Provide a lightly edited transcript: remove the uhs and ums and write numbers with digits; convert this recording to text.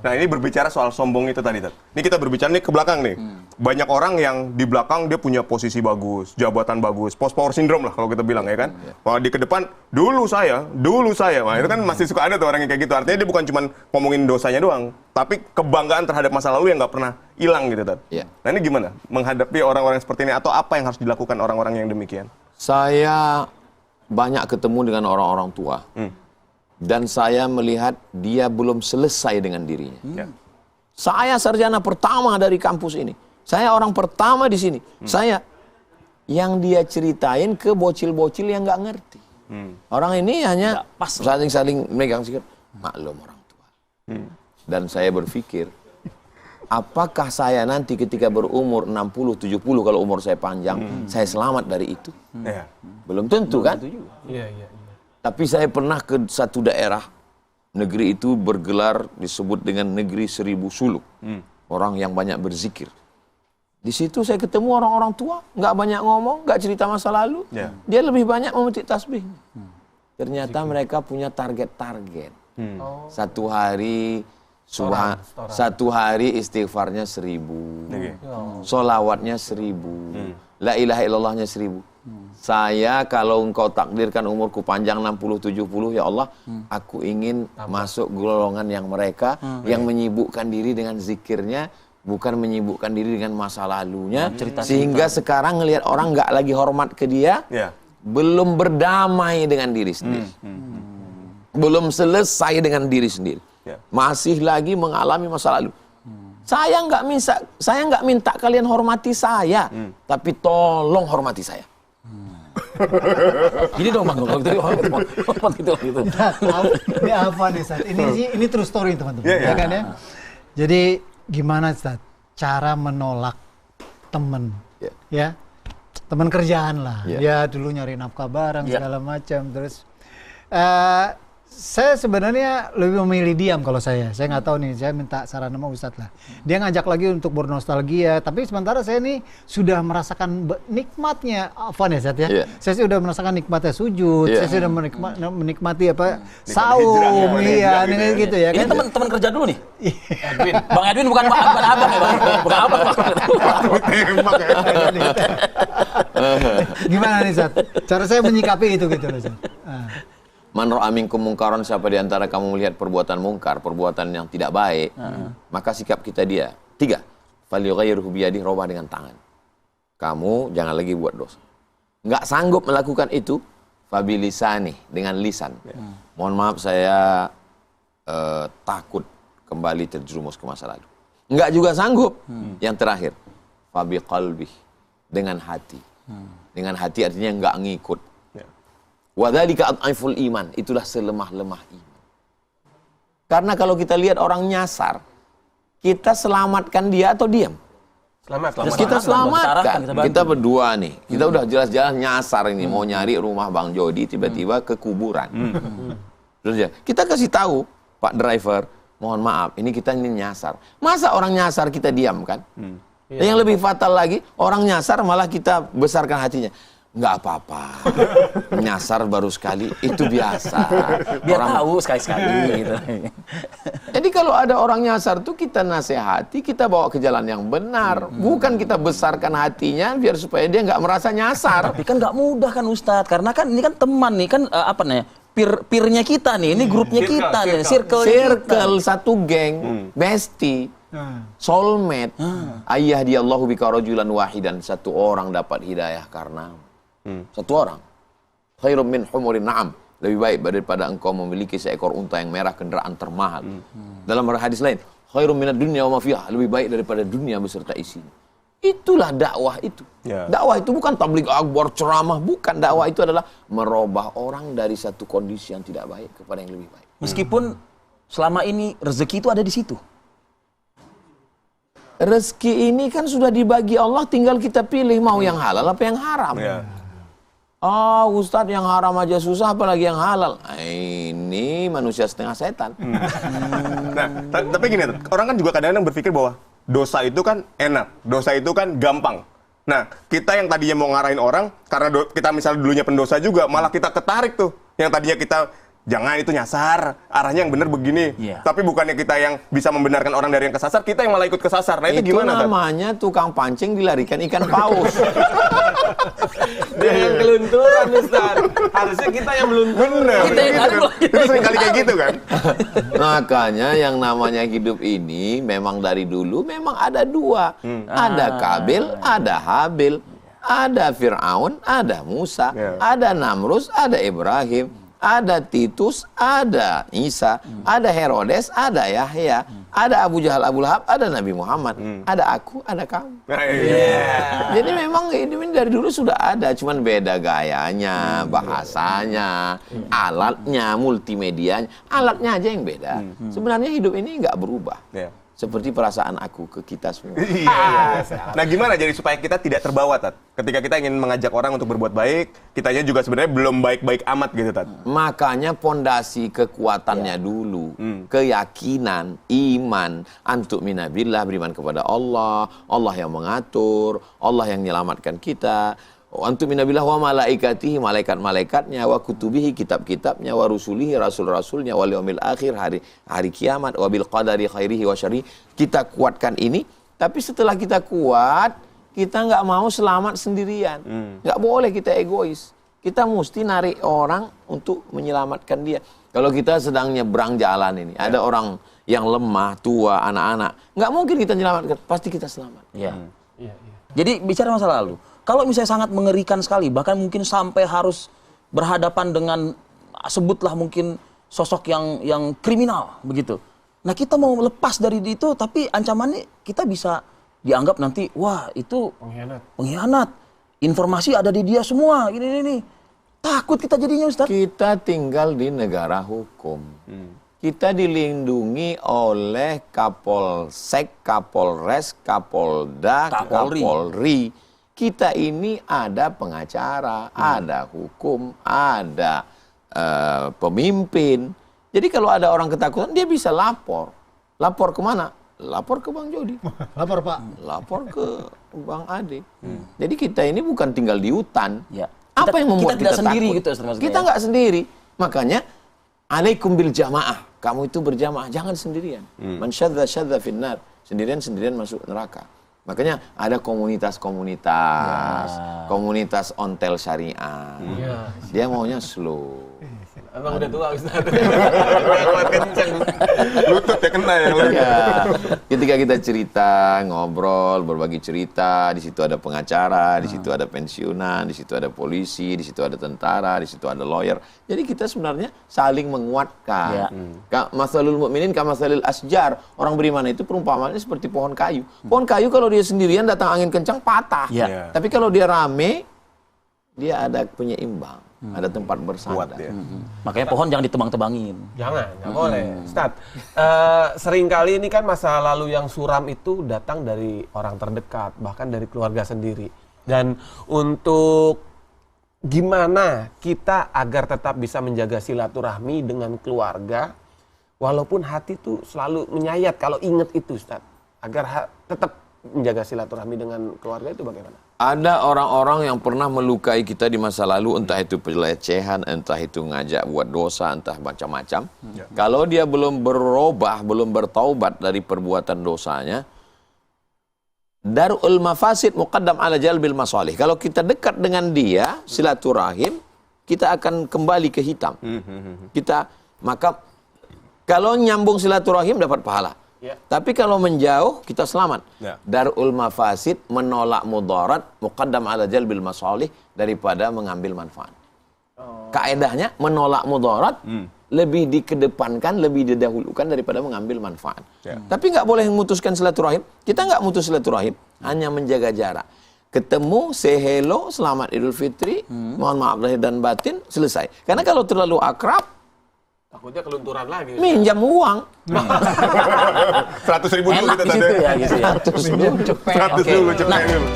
Nah, ini berbicara soal sombong itu tadi, Tat. Ini kita berbicara nih ke belakang nih. Banyak orang yang di belakang dia punya posisi bagus, jabatan bagus, power syndrome lah kalau kita bilang ya kan. Kalau di ke depan, dulu saya. Nah, itu kan masih suka ada tuh orang yang kayak gitu. Artinya dia bukan cuma ngomongin dosanya doang, tapi kebanggaan terhadap masa lalu yang nggak pernah hilang gitu, Tat. Nah, ini gimana menghadapi orang-orang seperti ini atau apa yang harus dilakukan orang-orang yang demikian? Saya banyak ketemu dengan orang-orang tua. Dan saya melihat dia belum selesai dengan dirinya. Saya sarjana pertama dari kampus ini. Saya orang pertama di sini. Saya yang dia ceritain ke bocil-bocil yang nggak ngerti. Orang ini hanya saling megang sikap. Maklum orang tua. Dan saya berpikir, apakah saya nanti ketika berumur 60-70 kalau umur saya panjang, saya selamat dari itu? Belum tentu kan? Tapi saya pernah ke satu daerah, negeri itu bergelar disebut dengan negeri 1000 suluk. Orang yang banyak berzikir. Di situ saya ketemu orang-orang tua, nggak banyak ngomong, nggak cerita masa lalu. Dia lebih banyak memetik tasbih. Ternyata mereka punya target-target. Satu hari satu hari istighfarnya 1000, solawatnya 1000, la ilaha illallahnya 1000. Saya kalau engkau takdirkan umurku panjang 60-70, ya Allah, aku ingin masuk golongan yang mereka yang menyibukkan diri dengan zikirnya, bukan menyibukkan diri dengan masa lalunya, sehingga sekarang ngelihat orang nggak lagi hormat ke dia, belum berdamai dengan diri sendiri, belum selesai dengan diri sendiri, masih lagi mengalami masa lalu. Saya nggak minta kalian hormati saya, tapi tolong hormati saya. Gini dong Bang, kalau gitu. Ini apa nih, Ustaz? Ini true story teman-teman, ya kan ya? Jadi gimana, Ustaz, cara menolak temen, ya? Teman kerjaan lah, ya dulu nyari nafkah bareng segala macam, terus saya sebenarnya lebih memilih diam kalau saya nggak tahu nih, saya minta saran sama Ustadz lah. Dia ngajak lagi untuk bernostalgia, tapi sementara saya nih sudah merasakan nikmatnya, apa nih Ustadz ya? Saya sudah merasakan nikmatnya sujud, saya sudah menikmati apa saum, gitu ya. Ini teman kerja dulu nih. Edwin, Bang Edwin bukan abang ya, Bang. Bukan abang. Gimana nih Ustadz? Cara saya menyikapi itu gitu loh Ustadz. Man ra'a minkum mungkaran, siapa di antara kamu melihat perbuatan mungkar, perbuatan yang tidak baik, maka sikap kita dia. 3, falyughayyirhu biyadihi, rubah dengan tangan. Kamu jangan lagi buat dosa. Nggak sanggup melakukan itu, fabilisani, dengan lisan. Mohon maaf saya takut kembali terjerumus ke masa lalu. Nggak juga sanggup. Yang terakhir, fabiqalbih, dengan hati. Dengan hati artinya nggak ngikut. Wadzalika ad'aful iman, itulah selemah-lemah iman. Karena kalau kita lihat orang nyasar, kita selamatkan dia atau diam? Kita selamatkan. Kita berdua nih, kita udah jelas-jelas nyasar ini, mau nyari rumah Bang Jody, tiba-tiba ke kuburan. Terus ya, kita kasih tahu, Pak driver, mohon maaf, ini kita ini nyasar. Masa orang nyasar kita diam kan? Yang lebih fatal lagi, orang nyasar malah kita besarkan hatinya. Nggak apa-apa, nyasar baru sekali, itu biasa. Biar tahu sekali-sekali gitu. Jadi kalau ada orang nyasar tuh kita nasihati, kita bawa ke jalan yang benar. Bukan kita besarkan hatinya biar supaya dia nggak merasa nyasar. Tapi kan nggak mudah kan Ustadz, karena kan ini kan teman nih, kan apa namanya, peer-nya kita nih, ini grupnya kita nih, circle satu geng, bestie. Soulmate. Ayah dia Allahu bika rajulan wahidan, satu orang dapat hidayah karena satu orang. Khairum min humurin na'am, lebih baik daripada engkau memiliki seekor unta yang merah, kendaraan termahal. Dalam hadis lain, khairum minad dunya wa ma fiha, lebih baik daripada dunia beserta isinya. Itulah dakwah itu. Dakwah itu bukan tabligh akbar, ceramah, bukan. Dakwah itu adalah merubah orang dari satu kondisi yang tidak baik kepada yang lebih baik. Meskipun selama ini rezeki itu ada di situ. Rezeki ini kan sudah dibagi Allah, tinggal kita pilih mau yang halal apa yang haram. Ustadz, yang haram aja susah, apalagi yang halal. Ini manusia setengah setan. Nah, tapi gini, orang kan juga kadang-kadang berpikir bahwa dosa itu kan enak, dosa itu kan gampang. Nah, kita yang tadinya mau ngarahin orang, karena kita misalnya dulunya pendosa juga, malah kita ketarik tuh. Yang tadinya kita jangan itu nyasar, arahnya yang benar begini. Iya. Tapi bukannya kita yang bisa membenarkan orang dari yang kesasar, kita yang malah ikut kesasar. Nah itu gimana, Tat? namanya tukang pancing dilarikan ikan paus. Dia yang kelunturan, Ustaz. Harusnya kita yang meluntur. Bener. Kita yang Gitu kan. Itu sering kali kayak gitu kan. Makanya yang namanya hidup ini memang dari dulu memang ada dua. Ada Kabil, ada Habil. Ada Fir'aun, ada Musa, ada Namrus, ada Ibrahim, ada Titus, ada Isa, ada Herodes, ada Yahya, ada Abu Jahal, Abu Lahab, ada Nabi Muhammad, ada aku, ada kamu. Jadi memang ini dari dulu sudah ada, cuman beda gayanya, bahasanya, alatnya, multimedianya, alatnya aja yang beda. Sebenarnya hidup ini nggak berubah. Seperti perasaan aku ke kita semua. Iya. Nah gimana jadi supaya kita tidak terbawa, Tat? Ketika kita ingin mengajak orang untuk berbuat baik, kitanya juga sebenarnya belum baik-baik amat gitu, Tat. Makanya pondasi kekuatannya dulu, keyakinan, iman, antuk minabillah, beriman kepada Allah, Allah yang mengatur, Allah yang menyelamatkan kita. Antum minabillah wa malaikatihi, malaikat-malaikatnya, wa kutubihi, kitab-kitabnya, wa rusulihi, rasul-rasulnya, wal yaumil akhir, hari kiamat, wa bil qadari khairihi wa syarrihi. Kita kuatkan ini, tapi setelah kita kuat, kita nggak mau selamat sendirian. Nggak boleh kita egois. Kita mesti narik orang untuk menyelamatkan dia. Kalau kita sedang nyebrang jalan ini, ada orang yang lemah, tua, anak-anak, nggak mungkin kita menyelamatkan, pasti kita selamat. Jadi bicara masa lalu, kalau misalnya sangat mengerikan sekali, bahkan mungkin sampai harus berhadapan dengan, sebutlah mungkin sosok yang kriminal begitu. Nah kita mau lepas dari itu, tapi ancamannya kita bisa dianggap nanti, wah itu pengkhianat. Informasi ada di dia semua, ini. Takut kita jadinya, Ustaz. Kita tinggal di negara hukum. Kita dilindungi oleh Kapolsek, Kapolres, Kapolda, Kapolri. Kita ini ada pengacara, ada hukum, ada pemimpin. Jadi kalau ada orang ketakutan, dia bisa lapor. Lapor kemana? Lapor ke Bang Jody. Lapor Pak. Lapor ke Bang Ade. Jadi kita ini bukan tinggal di hutan. Ya. Apa yang membuat kita tidak kita sendiri takut? gitu, Ustaz, maksudnya Kita ya? nggak sendiri. Makanya, alaikum bil jamaah. Kamu itu berjamaah, jangan sendirian. Man syadza finnar. Sendirian masuk neraka. Makanya ada komunitas-komunitas, komunitas ontel syariah. Dia maunya slow. Emang udah tua, Ustaz. Lutut ya kena ya. Ya, ketika kita cerita, ngobrol, berbagi cerita, di situ ada pengacara, di situ ada pensiunan, di situ ada polisi, di situ ada tentara, di situ ada lawyer. Jadi kita sebenarnya saling menguatkan. Masalul mu'minin kamasalil asjar. Orang beriman itu perumpamaannya seperti pohon kayu. Pohon kayu kalau dia sendirian datang angin kencang patah. Tapi kalau dia rame, dia ada penyeimbang. Ada tempat bersandar. Makanya pohon jangan ditebang-tebangin. Jangan, nggak boleh. Ustaz, seringkali ini kan masa lalu yang suram itu datang dari orang terdekat, bahkan dari keluarga sendiri. Dan untuk gimana kita agar tetap bisa menjaga silaturahmi dengan keluarga, walaupun hati itu selalu menyayat kalau ingat itu, Ustaz. Agar tetap menjaga silaturahmi dengan keluarga itu bagaimana? Ada orang-orang yang pernah melukai kita di masa lalu, entah itu pelecehan, entah itu ngajak buat dosa, entah macam-macam. Kalau dia belum berubah, belum bertaubat dari perbuatan dosanya, darul mafasid muqaddam ala jalbil masalih. Kalau kita dekat dengan dia, silaturahim, kita akan kembali ke hitam. Maka kalau nyambung silaturahim dapat pahala. Tapi kalau menjauh kita selamat. Darul mafasid, menolak mudarat, muqaddam ala jalbil masalih, daripada mengambil manfaat. Kaedahnya menolak mudarat lebih dikedepankan, lebih didahulukan daripada mengambil manfaat. Tapi nggak boleh memutuskan silaturahim. Kita nggak mutus silaturahim, hanya menjaga jarak. Ketemu, say hello, selamat Idul Fitri, mohon maaf lahir dan batin, selesai. Karena kalau terlalu akrab, takutnya kelunturan lagi. minjam uang. 100.000 dulu Enak kita di tadi. situ ya, gitu ya. 100 dulu. 100 dulu, cepet dulu.